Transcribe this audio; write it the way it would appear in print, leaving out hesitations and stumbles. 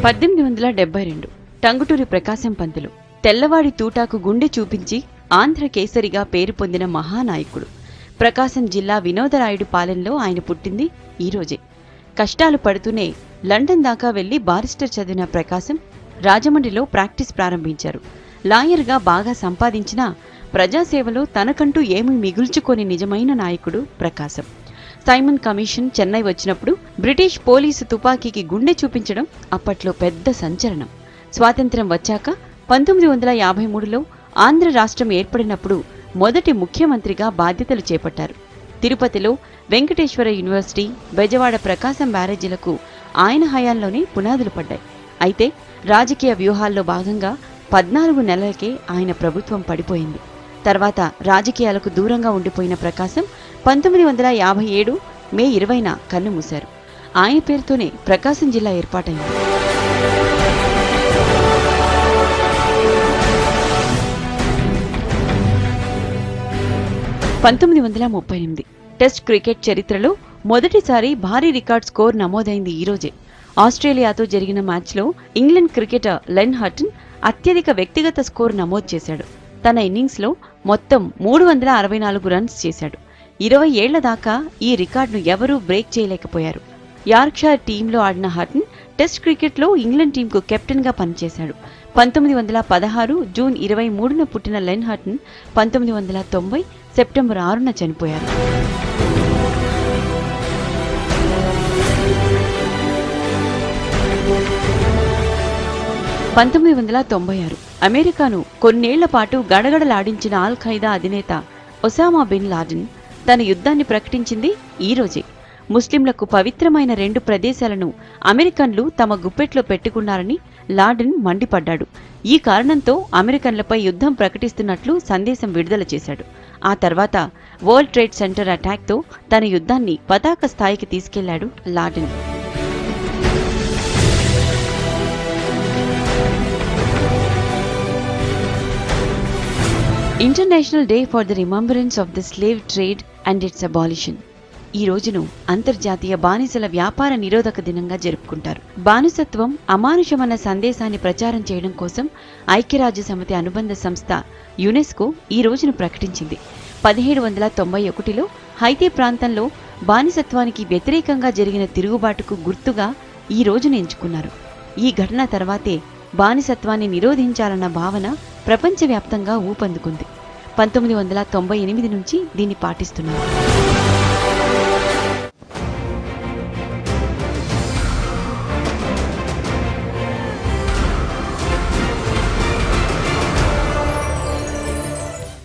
1872 టంగుటూరి ప్రకాశం పంతులు తెల్లవాడి తూటాకు గుండె చూపించి ఆంధ్ర కేసరిగా పేరు పొందిన మహానాయకుడు. ప్రకాశం జిల్లా వినోదరాయుడు పాలెంలో ఆయన పుట్టింది ఈరోజే. కష్టాలు పడుతూనే లండన్ దాకా వెళ్లి బారిస్టర్ చదివిన ప్రకాశం రాజమండ్రిలో ప్రాక్టీస్ ప్రారంభించారు. లాయర్గా బాగా సంపాదించినా ప్రజాసేవలో తనకంటూ ఏమీ మిగుల్చుకోని నిజమైన నాయకుడు ప్రకాశం. సైమన్ కమిషన్ చెన్నై వచ్చినప్పుడు బ్రిటిష్ పోలీసు తుపాకీకి గుండె చూపించడం అప్పట్లో పెద్ద సంచలనం. స్వాతంత్ర్యం వచ్చాక 1953లో ఆంధ్ర రాష్ట్రం ఏర్పడినప్పుడు మొదటి ముఖ్యమంత్రిగా బాధ్యతలు చేపట్టారు. తిరుపతిలో వెంకటేశ్వర యూనివర్సిటీ, బెజవాడ ప్రకాశం బ్యారేజీలకు ఆయన హయాంలోనే పునాదులు పడ్డాయి. అయితే రాజకీయ వ్యూహాల్లో భాగంగా 14 నెలలకే ఆయన ప్రభుత్వం పడిపోయింది. తర్వాత రాజకీయాలకు దూరంగా ఉండిపోయిన ప్రకాశం 1957 మే 20న కన్నుమూశారు. ఆయన పేరుతోనే ప్రకాశం జిల్లా ఏర్పాటైంది. 1938 టెస్ట్ క్రికెట్ చరిత్రలో మొదటిసారి భారీ రికార్డ్ స్కోర్ నమోదైంది ఈరోజే. ఆస్ట్రేలియాతో జరిగిన మ్యాచ్లో ఇంగ్లాండ్ క్రికెటర్ లెన్ హటన్ అత్యధిక వ్యక్తిగత స్కోర్ నమోదు చేశాడు. తన ఇన్నింగ్స్లో మొత్తం 364 రన్స్ చేశాడు. 20 ఏళ్ల దాకా ఈ రికార్డును ఎవరూ బ్రేక్ చేయలేకపోయారు. యార్క్షైర్ టీంలో ఆడిన హటన్ టెస్ట్ క్రికెట్లో ఇంగ్లాండ్ టీంకు కెప్టెన్గా పనిచేశాడు. 1916 జూన్ 23న పుట్టిన లెన్ హటన్ 1990 సెప్టెంబర్ 6న చనిపోయారు. 1996 అమెరికాను కొన్నేళ్ల పాటు గడగడలాడించిన ఆల్ ఖైదా అధినేత ఒసామా బిన్ లాడెన్ తన యుద్ధాన్ని ప్రకటించింది ఈరోజే. ముస్లింలకు పవిత్రమైన 2 ప్రదేశాలను అమెరికన్లు తమ గుప్పెట్లో పెట్టుకున్నారని లాడెన్ మండిపడ్డాడు. ఈ కారణంతో అమెరికన్లపై యుద్ధం ప్రకటిస్తున్నట్లు సందేశం విడుదల చేశాడు. ఆ తర్వాత వరల్డ్ ట్రేడ్ సెంటర్ అటాక్తో తన యుద్ధాన్ని పతాక స్థాయికి తీసుకెళ్లాడు Laden. International day for the remembrance of the slave trade and it's abolition. ఈ రోజును అంతర్జాతీయ బానిసల వ్యాపార నిరోధక దినంగా జరుపుకుంటారు. బానిసత్వం అమానుషమన్న సందేశాన్ని ప్రచారం చేయడం కోసం ఐక్యరాజ్యసమితి అనుబంధ సంస్థ యునెస్కో ఈ రోజును ప్రకటించింది. 1791లో హైతీ ప్రాంతంలో బానిసత్వానికి వ్యతిరేకంగా జరిగిన తిరుగుబాటుకు గుర్తుగా ఈ రోజును ఎంచుకున్నారు. ఈ ఘటన తర్వాతే బానిసత్వాన్ని నిరోధించాలన్న భావన ప్రపంచవ్యాప్తంగా ఊపందుకుంది. 1998 నుంచి దీన్ని పాటిస్తున్నారు.